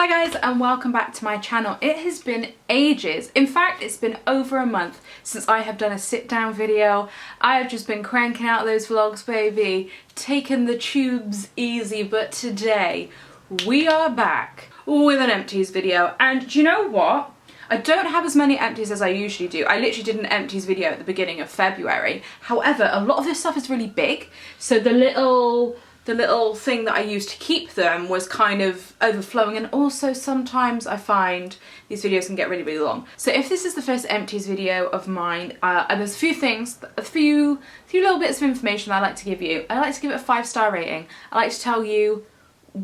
Hi guys and welcome back to my channel. It has been ages. In fact, it's been over a month since I have done a sit down video. I have just been cranking out those vlogs, baby, taking the tubes easy, but today we are back with an empties video. And do you know what? I don't have as many empties as I usually do. I literally did an empties video at the beginning of February. However, a lot of this stuff is really big, so the little thing that I used to keep them was kind of overflowing, and also sometimes I find these videos can get really, really long. So if this is the first empties video of mine, there's a few things, a few little bits of information that I like to give you. I like to give it a 5-star rating. I like to tell you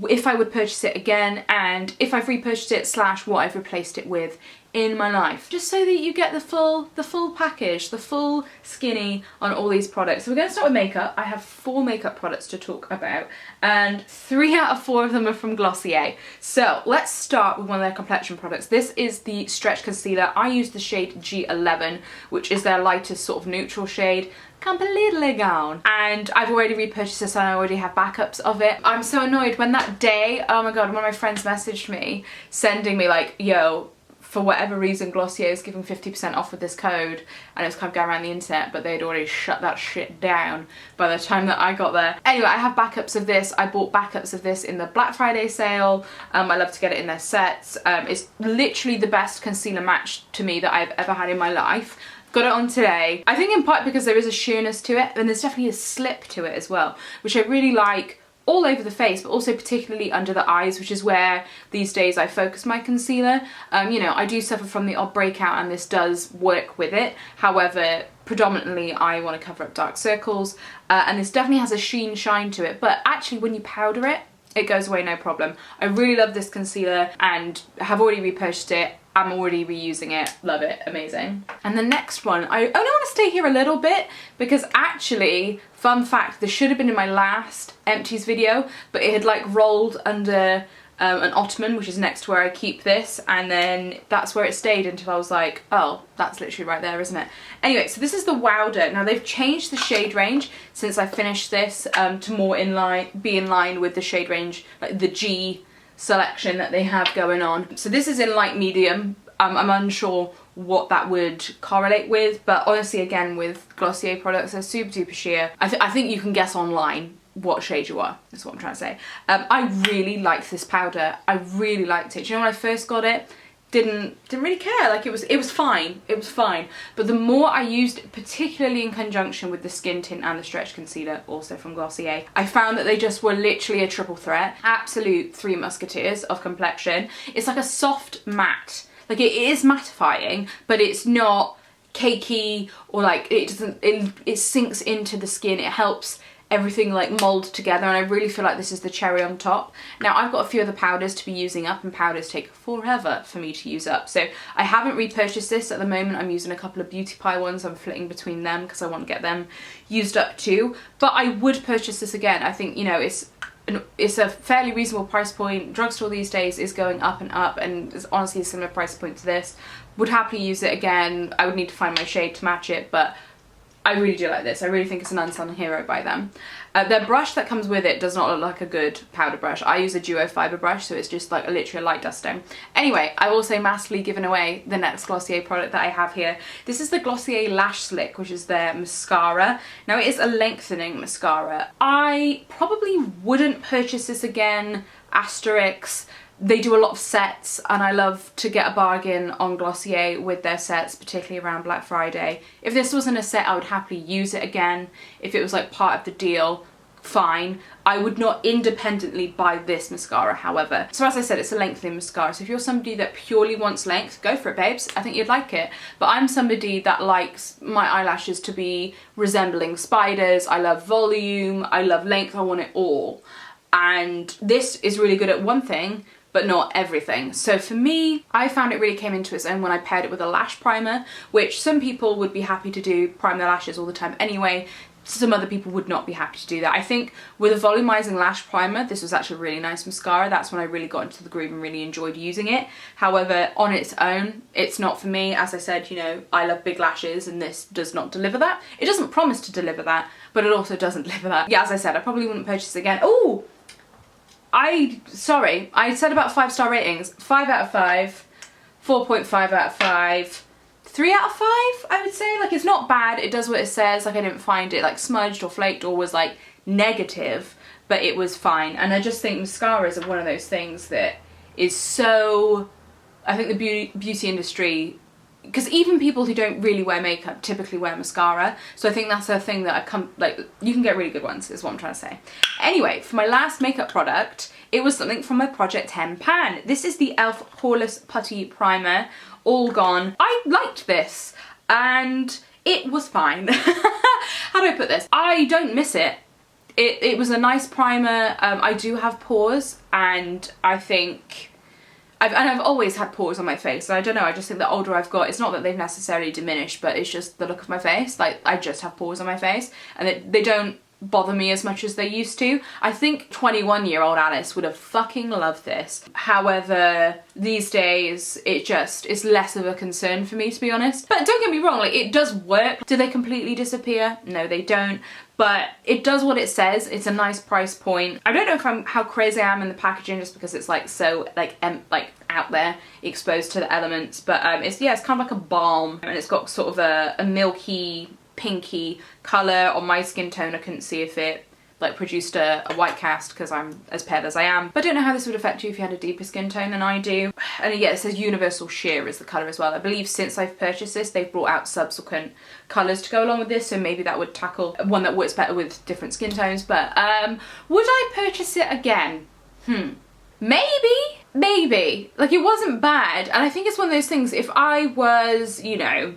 if I would purchase it again and if I've repurchased it / what I've replaced it with in my life, just so that you get the full package, the full skinny on all these products. So we're going to start with makeup. I have 4 makeup products to talk about and 3 out of 4 of them are from Glossier. So let's start with one of their complexion products. This is the Stretch Concealer. I use the shade G11, which is their lightest sort of neutral shade. Completely gone. And I've already repurchased this and I already have backups of it. I'm so annoyed when that day, oh my god, one of my friends messaged me sending me like, yo, for whatever reason Glossier is giving 50% off with this code, and it was kind of going around the internet, but they'd already shut that shit down by the time that I got there. Anyway, I have backups of this. I bought backups of this in the Black Friday sale. I love to get it in their sets. It's literally the best concealer match to me that I've ever had in my life. Got it on today. I think in part because there is a sheerness to it, and there's definitely a slip to it as well, which I really like all over the face, but also particularly under the eyes, which is where these days I focus my concealer. You know, I do suffer from the odd breakout and this does work with it. However, predominantly I want to cover up dark circles, and this definitely has a shine to it, but actually when you powder it, it goes away no problem. I really love this concealer and have already repurchased it. I'm already reusing it. Love it. Amazing. And the next one, I only want to stay here a little bit because actually, fun fact, this should have been in my last empties video, but it had like rolled under an ottoman, which is next to where I keep this, and then that's where it stayed until I was like, oh, that's literally right there, isn't it? Anyway, so this is the Wowder. Now they've changed the shade range since I finished this to more be in line with the shade range, like the G selection that they have going on. So this is in light medium. I'm unsure what that would correlate with, but honestly, again, with Glossier products, they're super duper sheer. I think you can guess online what shade you are, that's what I'm trying to say. I really liked this powder. I really liked it. Do you know when I first got it, didn't really care, like it was fine, but the more I used it, particularly in conjunction with the skin tint and the stretch concealer, also from Glossier, I found that they just were literally a triple threat, absolute 3 musketeers of complexion. It's like a soft matte, like it is mattifying, but it's not cakey or like it sinks into the skin. It helps everything like mold together, and I really feel like this is the cherry on top. Now I've got a few other powders to be using up, and powders take forever for me to use up, so I haven't repurchased this at the moment. I'm using a couple of Beauty Pie ones. I'm flitting between them because I want to get them used up too, but I would purchase this again. I think, you know, it's a fairly reasonable price point. Drugstore these days is going up and up, and it's honestly a similar price point to this. Would happily use it again. I would need to find my shade to match it, but I really do like this. I really think it's an unsung hero by them. Their brush that comes with it does not look like a good powder brush. I use a duo fibre brush, so it's just like literally a light dusting. Anyway, I've also massively given away the next Glossier product that I have here. This is the Glossier Lash Slick, which is their mascara. Now it is a lengthening mascara. I probably wouldn't purchase this again, asterisk. They do a lot of sets, and I love to get a bargain on Glossier with their sets, particularly around Black Friday. If this wasn't a set, I would happily use it again. If it was like part of the deal, fine. I would not independently buy this mascara, however. So as I said, it's a lengthening mascara, so if you're somebody that purely wants length, go for it, babes. I think you'd like it. But I'm somebody that likes my eyelashes to be resembling spiders. I love volume, I love length, I want it all. And this is really good at one thing, but not everything. So for me, I found it really came into its own when I paired it with a lash primer, which some people would be happy to do, prime their lashes all the time anyway. Some other people would not be happy to do that. I think with a volumizing lash primer, this was actually a really nice mascara. That's when I really got into the groove and really enjoyed using it. However, on its own, it's not for me. As I said, you know, I love big lashes and this does not deliver that. It doesn't promise to deliver that, but it also doesn't deliver that. Yeah, as I said, I probably wouldn't purchase it again. Oh! sorry, I said about 5-star ratings. 5 out of 5, 4.5 out of 5, 3 out of 5, I would say. Like, it's not bad, it does what it says. Like, I didn't find it like smudged or flaked or was like negative, but it was fine. And I just think mascaras are one of those things that is so, I think the beauty industry, because even people who don't really wear makeup typically wear mascara, so I think that's a thing that you can get really good ones, is what I'm trying to say. Anyway, for my last makeup product, it was something from my Project 10 pan. This is the E.L.F. Poreless Putty Primer, All Gone. I liked this, and it was fine. How do I put this? I don't miss it. It was a nice primer. I do have pores, and I think I've always had pores on my face, and I don't know, I just think the older I've got, it's not that they've necessarily diminished, but it's just the look of my face. Like, I just have pores on my face, and they don't bother me as much as they used to. I think 21-year-old Alice would have fucking loved this. However, these days, it's less of a concern for me, to be honest. But don't get me wrong, like, it does work. Do they completely disappear? No, they don't. But it does what it says. It's a nice price point. I don't know how crazy I am in the packaging, just because it's like so like out there, exposed to the elements. But it's kind of like a balm, and it's got sort of a milky, pinky colour. On my skin tone, I couldn't see if it like produced a white cast because I'm as pale as I am. But I don't know how this would affect you if you had a deeper skin tone than I do. And yeah, it says Universal Sheer is the colour as well. I believe since I've purchased this, they've brought out subsequent colours to go along with this, so maybe that would tackle one that works better with different skin tones. But would I purchase it again? Maybe. Like, it wasn't bad, and I think it's one of those things, if I was, you know,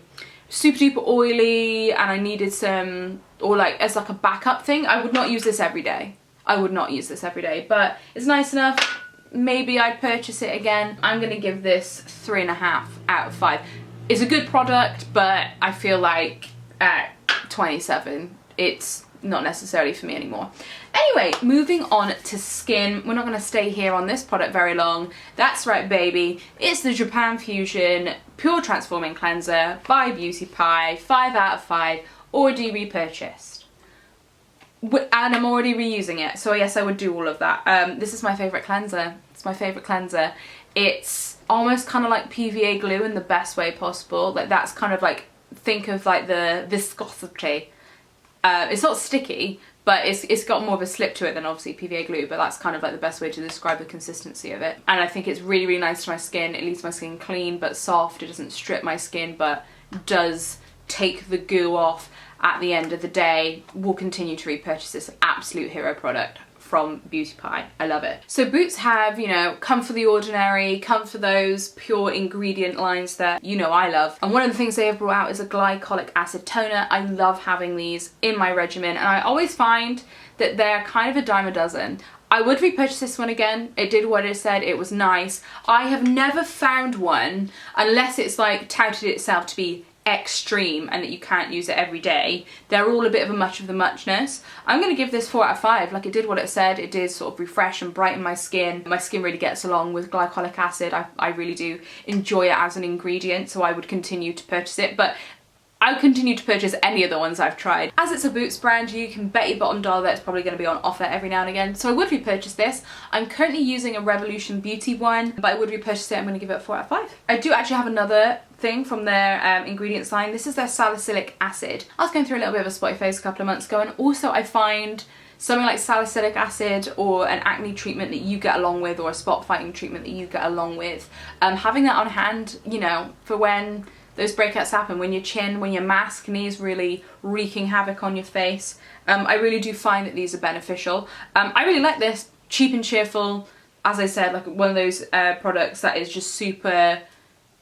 super duper oily and I needed some, or like as like a backup thing, I would not use this every day. But it's nice enough. Maybe I'd purchase it again. I'm gonna give this 3.5 out of 5. It's a good product, but I feel like at 27, it's not necessarily for me anymore. Anyway, moving on to skin. We're not going to stay here on this product very long. That's right, baby. It's the JapanFusion Pure Transforming Cleanser by Beauty Pie. 5 out of 5. Already repurchased. And I'm already reusing it. So yes, I would do all of that. This is my favourite cleanser. It's my favourite cleanser. It's almost kind of like PVA glue in the best way possible. Like, that's kind of like, think of like the viscosity. It's not sticky, but it's got more of a slip to it than obviously PVA glue, but that's kind of like the best way to describe the consistency of it. And I think it's really, really nice to my skin. It leaves my skin clean but soft. It doesn't strip my skin, but does take the goo off at the end of the day. We'll continue to repurchase this absolute hero product from Beauty Pie. I love it. So Boots have, you know, come for the ordinary, come for those pure ingredient lines that, you know, I love. And one of the things they have brought out is a Glycolic Acid toner. I love having these in my regimen, and I always find that they're kind of a dime a dozen. I would repurchase this one again. It did what it said. It was nice. I have never found one, unless it's like touted itself to be extreme and that you can't use it every day. They're all a bit of a much of the muchness. I'm going to give this 4 out of 5. Like, it did what it said. It did sort of refresh and brighten my skin. My skin really gets along with Glycolic Acid. I really do enjoy it as an ingredient, so I would continue to purchase it. But I would continue to purchase any of the ones I've tried. As it's a Boots brand, you can bet your bottom dollar that it's probably going to be on offer every now and again, so I would repurchase this. I'm currently using a Revolution Beauty one, but I would repurchase it. I'm going to give it a 4 out of 5. I do actually have another thing from their ingredients line. This is their Salicylic Acid. I was going through a little bit of a spotty face a couple of months ago, and also I find something like Salicylic Acid or an acne treatment that you get along with, or a spot fighting treatment that you get along with, having that on hand, you know, for when those breakouts happen, when your maskne is really wreaking havoc on your face. I really do find that these are beneficial. I really like this. Cheap and cheerful. As I said, like one of those products that is just super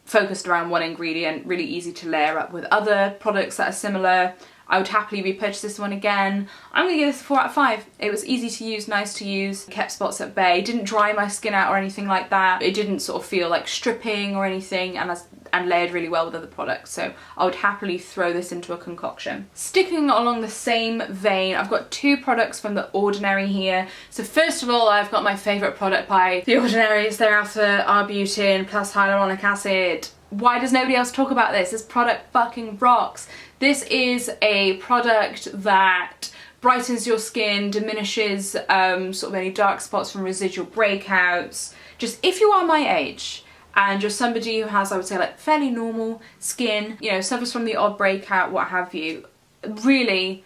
focused around one ingredient, really easy to layer up with other products that are similar. I would happily repurchase this one again. I'm going to give this a 4 out of 5. It was easy to use, nice to use, kept spots at bay, didn't dry my skin out or anything like that. It didn't sort of feel like stripping or anything, and layered really well with other products, so I would happily throw this into a concoction. Sticking along the same vein, I've got 2 products from The Ordinary here. So first of all, I've got my favourite product by The Ordinary. It's their Alpha Arbutin plus Hyaluronic Acid. Why does nobody else talk about this? This product fucking rocks. This is a product that brightens your skin, diminishes sort of any dark spots from residual breakouts. Just if you are my age and you're somebody who has, I would say, like fairly normal skin, you know, suffers from the odd breakout, what have you, really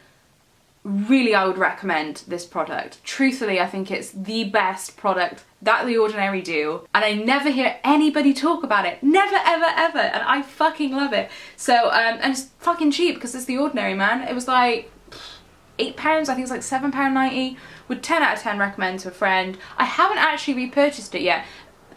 I would recommend this product. Truthfully, I think it's the best product that The Ordinary do, and I never hear anybody talk about it. Never, ever, ever, and I fucking love it. So, and it's fucking cheap because it's The Ordinary, man. It was like £8, I think it's like £7.90. Would 10 out of 10 recommend to a friend. I haven't actually repurchased it yet,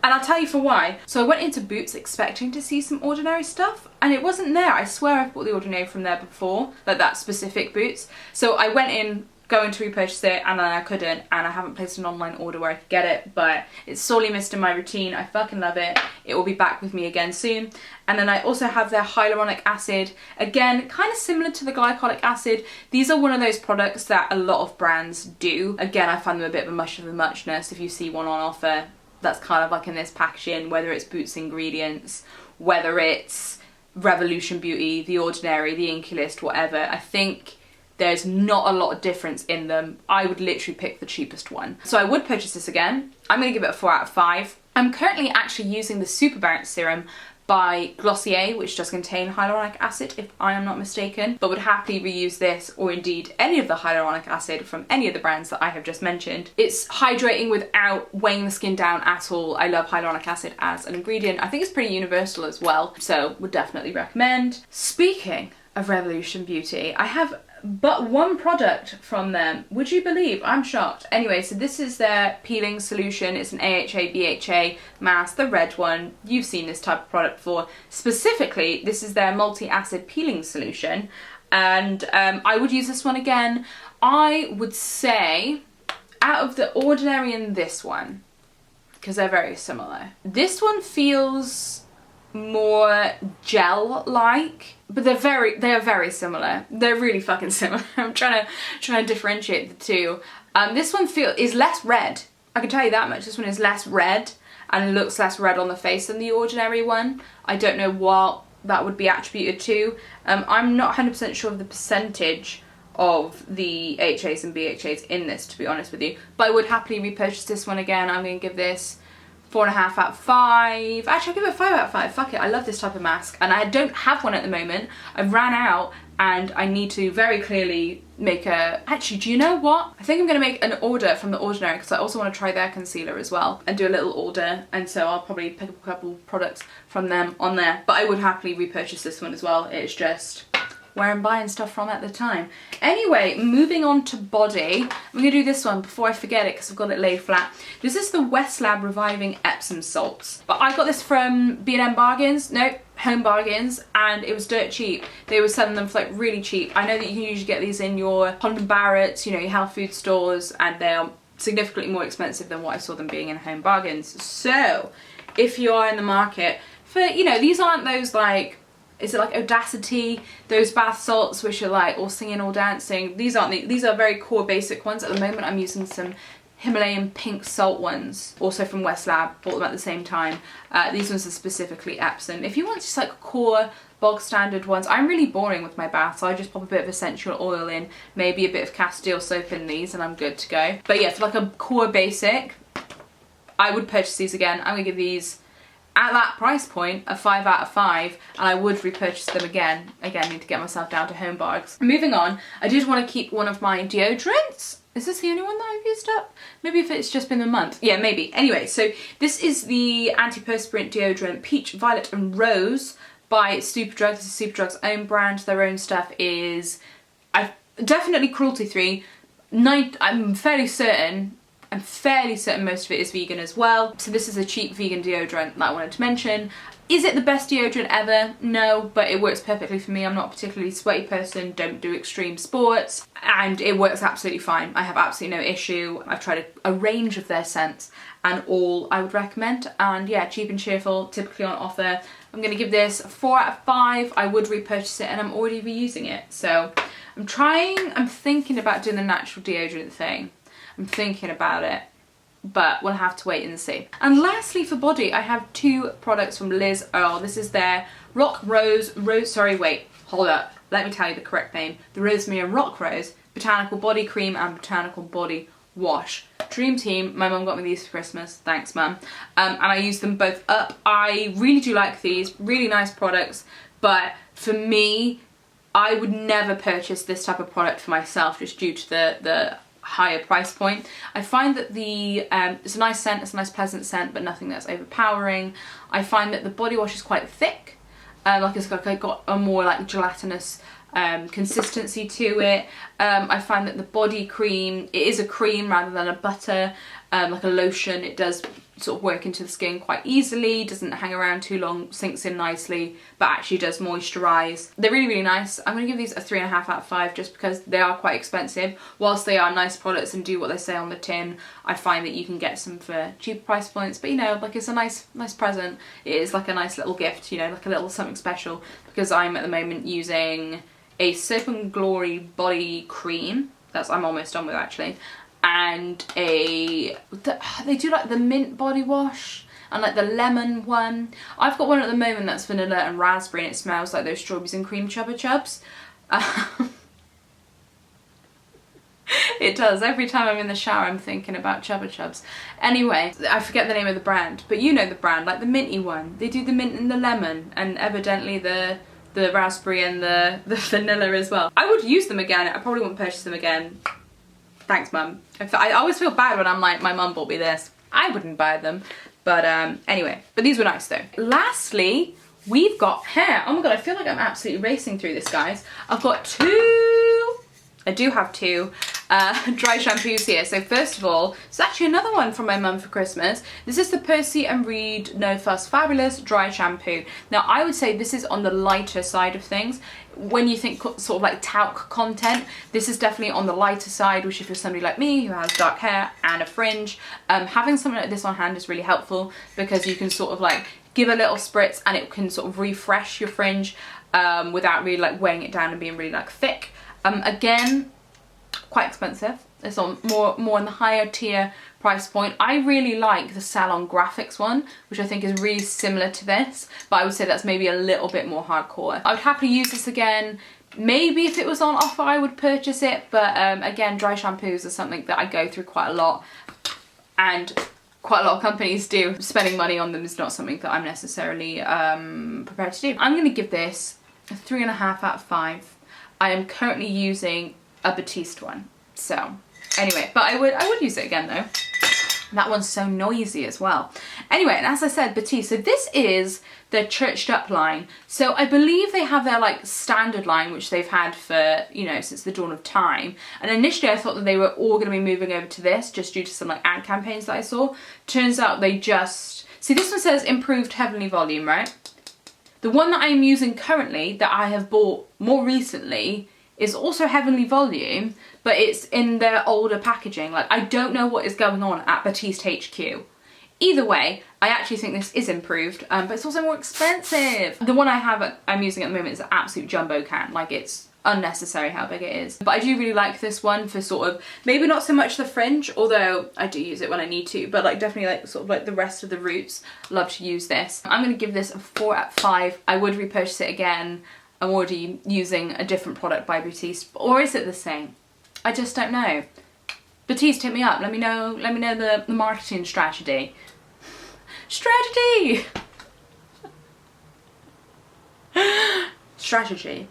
and I'll tell you for why. So I went into Boots expecting to see some Ordinary stuff, and it wasn't there. I swear I've bought The Ordinary from there before, like that specific Boots. So I went in going to repurchase it, and then I couldn't, and I haven't placed an online order where I could get it, but it's sorely missed in my routine. I fucking love it. It will be back with me again soon. And then I also have their Hyaluronic Acid. Again, kind of similar to the Glycolic Acid. These are one of those products that a lot of brands do. Again, I find them a bit of a much of a muchness. If you see one on offer that's kind of like in this packaging, whether it's Boots ingredients, whether it's Revolution Beauty, The Ordinary, The Inkey List, whatever, I think there's not a lot of difference in them. I would literally pick the cheapest one. So I would purchase this again. I'm gonna give it a 4 out of 5. I'm currently actually using the Superdurg serum by Glossier, which does contain hyaluronic acid, if I am not mistaken, but would happily reuse this, or indeed any of the hyaluronic acid from any of the brands that I have just mentioned. It's hydrating without weighing the skin down at all. I love hyaluronic acid as an ingredient. I think it's pretty universal as well, so would definitely recommend. Speaking of Revolution Beauty, I have but one product from them. Would you believe? I'm shocked. Anyway, so this is their peeling solution. It's an AHA BHA mask, the red one. You've seen this type of product before. Specifically, this is their multi-acid peeling solution, and I would use this one again. I would say out of The Ordinary and this one, because they're very similar, this one feels more gel-like, but they are very similar. They're really fucking similar. I'm trying to differentiate the two. This one is less red. I can tell you that much. This one is less red and looks less red on the face than the Ordinary one. I don't know what that would be attributed to. I'm not 100% sure of the percentage of the AHAs and BHAs in this, to be honest with you, but I would happily repurchase this one again. I'm going to give this 4.5 out of 5. Actually, I'll give it 5 out of 5. Fuck it, I love this type of mask, and I don't have one at the moment. I've ran out, and I need to very clearly make a... Actually, do you know what? I think I'm going to make an order from The Ordinary, because I also want to try their concealer as well, and do a little order, and so I'll probably pick up a couple products from them on there. But I would happily repurchase this one as well. It's just where I'm buying stuff from at the time. Anyway, moving on to body. I'm gonna do this one before I forget it because I've got it laid flat. This is the WestLab Reviving Epsom Salts. But I got this from B&M Bargains, no, Home Bargains, and it was dirt cheap. They were selling them for like really cheap. I know that you can usually get these in your Holland & Barrett's, you know, your health food stores, and they are significantly more expensive than what I saw them being in Home Bargains. So, if you are in the market for, you know, these aren't those like, is it like Audacity, those bath salts which are like all singing, all dancing. These aren't these are very core basic ones. At the moment I'm using some Himalayan pink salt ones, also from WestLab, bought them at the same time. These ones are specifically Epsom. If you want just like core bog standard ones, I'm really boring with my bath, so I just pop a bit of essential oil in, maybe a bit of Castile soap in these, and I'm good to go. But yeah, for like a core basic, I would purchase these again. I'm gonna give these, at that price point, a 5 out of 5, and I would repurchase them again. Again, need to get myself down to Home Bargains. Moving on, I did want to keep one of my deodorants. Is this the only one that I've used up? Maybe if it's just been a month. Yeah, maybe. Anyway, so this is the antiperspirant deodorant Peach, Violet and Rose by Superdurg. This is Superdurg's own brand. Their own stuff is definitely cruelty-free. I'm fairly certain most of it is vegan as well. So this is a cheap vegan deodorant that I wanted to mention. Is it the best deodorant ever? No, but it works perfectly for me. I'm not a particularly sweaty person, don't do extreme sports, and it works absolutely fine. I have absolutely no issue. I've tried a range of their scents, and all I would recommend. And yeah, cheap and cheerful, typically on offer. I'm gonna give this a 4 out of 5. I would repurchase it, and I'm already reusing it. So I'm thinking about doing the natural deodorant thing. I'm thinking about it, but we'll have to wait and see. And lastly for body, I have 2 products from Liz Earle. This is their hold up, let me tell you the correct name. The Rosemary and Rock Rose botanical body cream and botanical body wash. Dream team. My mum got me these for Christmas. Thanks, mum. And I use them both up. I really do like these. Really nice products. But for me, I would never purchase this type of product for myself just due to the higher price point. I find that it's a nice scent, it's a nice pleasant scent, but nothing that's overpowering. I find that the body wash is quite thick, like it's got a more like gelatinous consistency to it. I find that the body cream, it is a cream rather than a butter, like a lotion. It does sort of work into the skin quite easily, doesn't hang around too long, sinks in nicely, but actually does moisturize. They're really, really nice. I'm going to give these a 3.5 out of 5 just because they are quite expensive. Whilst they are nice products and do what they say on the tin, I find that you can get some for cheaper price points, but you know, like it's a nice present. It is like a nice little gift, you know, like a little something special, because I'm at the moment using a Soap and Glory body cream. I'm almost done with actually. And they do like the mint body wash and like the lemon one. I've got one at the moment that's vanilla and raspberry, and it smells like those strawberries and cream Chubba Chubs. It does. Every time I'm in the shower I'm thinking about Chubba Chubs. Anyway, I forget the name of the brand, but you know the brand, like the minty one. They do the mint and the lemon, and evidently the raspberry and the vanilla as well. I would use them again. I probably wouldn't purchase them again. Thanks, mum. I always feel bad when I'm like, my mum bought me this. I wouldn't buy them. But anyway, but these were nice though. Lastly, we've got hair. Oh my god, I feel like I'm absolutely racing through this, guys. I've got I do have two dry shampoos here. So first of all, it's actually another one from my mum for Christmas. This is the Percy and Reed No Fuss Fabulous Dry Shampoo. Now I would say this is on the lighter side of things. When you think sort of like talc content, this is definitely on the lighter side, which if you're somebody like me who has dark hair and a fringe, having something like this on hand is really helpful, because you can sort of like give a little spritz and it can sort of refresh your fringe without really like weighing it down and being really like thick. Again, quite expensive. It's on more in the higher tier price point. I really like the Salon Graphics one, which I think is really similar to this, but I would say that's maybe a little bit more hardcore. I would happily use this again. Maybe if it was on offer I would purchase it, but again, dry shampoos are something that I go through quite a lot, and quite a lot of companies do. Spending money on them is not something that I'm necessarily prepared to do. I'm going to give this a 3.5 out of 5. I am currently using a Batiste one, so anyway, but I would use it again though. That one's so noisy as well. Anyway, and as I said, Batiste. So this is their churched up line. So I believe they have their like standard line, which they've had for, you know, since the dawn of time. And initially I thought that they were all going to be moving over to this just due to some like ad campaigns that I saw. Turns out they just... See, this one says improved heavenly volume, right? The one that I'm using currently, that I have bought more recently, is also heavenly volume, but it's in their older packaging. Like, I don't know what is going on at Batiste HQ. Either way, I actually think this is improved, but it's also more expensive. The one I'm using at the moment is an absolute jumbo can. Like, it's unnecessary how big it is. But I do really like this one for sort of, maybe not so much the fringe, although I do use it when I need to, but like definitely like sort of like the rest of the roots, love to use this. I'm going to give this a 4 out of 5. I would repurchase it again. I'm already using a different product by Batiste, or is it the same? I just don't know. Batiste, hit me up. Let me know the marketing strategy. Strategy! Strategy.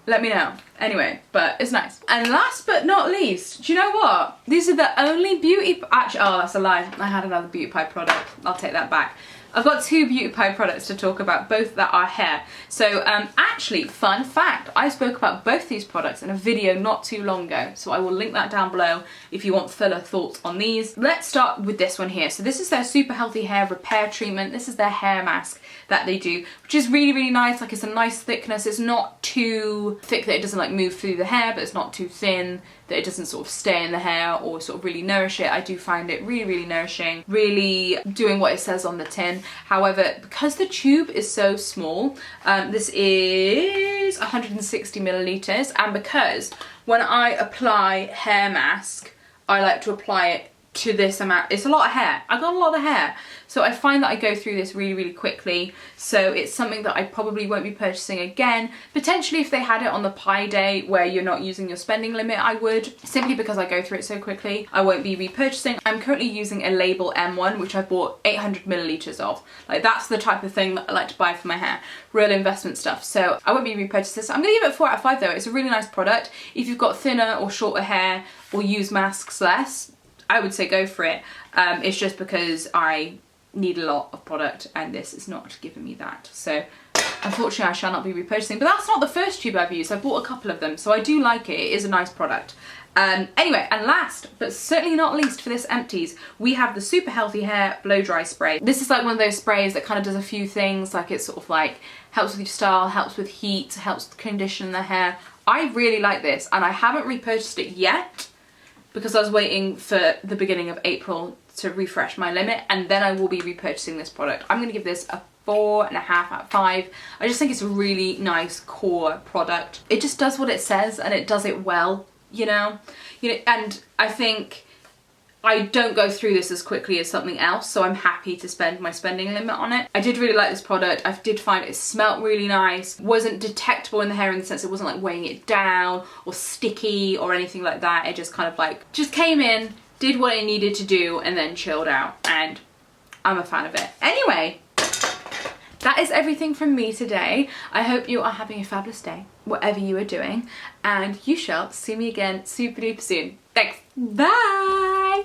Let me know. Anyway, but it's nice. And last but not least, do you know what? These are the only beauty... Actually, oh, that's a lie. I had another Beauty Pie product. I'll take that back. I've got 2 Beauty Pie products to talk about, both that are hair. So actually, fun fact, I spoke about both these products in a video not too long ago, so I will link that down below if you want fuller thoughts on these. Let's start with this one here. So this is their Super Healthy Hair Repair Treatment. This is their hair mask that they do, which is really, really nice. Like, it's a nice thickness. It's not too thick that it doesn't like move through the hair, but it's not too thin that it doesn't sort of stay in the hair or sort of really nourish it. I do find it really, really nourishing, really doing what it says on the tin. However, because the tube is so small, this is 160 milliliters, and because when I apply hair mask, I like to apply it to this amount. It's a lot of hair. I got a lot of hair. So I find that I go through this really, really quickly. So it's something that I probably won't be purchasing again. Potentially if they had it on the Pi Day where you're not using your spending limit, I would. Simply because I go through it so quickly, I won't be repurchasing. I'm currently using a Label M1, which I bought 800 millilitres of. Like, that's the type of thing that I like to buy for my hair. Real investment stuff. So I won't be repurchasing this. I'm going to give it 4 out of 5 though. It's a really nice product. If you've got thinner or shorter hair or use masks less, I would say go for it. It's just because I need a lot of product and this is not giving me that. So unfortunately I shall not be repurchasing, but that's not the first tube I've used. I bought a couple of them, so I do like it. It is a nice product. Anyway, and last but certainly not least for this Empties, we have the Super Healthy Hair Blow Dry Spray. This is like one of those sprays that kind of does a few things, like it sort of like helps with your style, helps with heat, helps condition the hair. I really like this and I haven't repurchased it yet because I was waiting for the beginning of April to refresh my limit, and then I will be repurchasing this product. I'm going to give this a 4.5 out of 5. I just think it's a really nice core product. It just does what it says and it does it well, you know, and I think I don't go through this as quickly as something else, so I'm happy to spend my spending limit on it. I did really like this product. I did find it smelt really nice. Wasn't detectable in the hair in the sense it wasn't like weighing it down or sticky or anything like that. It just kind of like, just came in, did what it needed to do and then chilled out, and I'm a fan of it. Anyway, that is everything from me today. I hope you are having a fabulous day, whatever you are doing, and you shall see me again super duper soon. Thanks. Bye.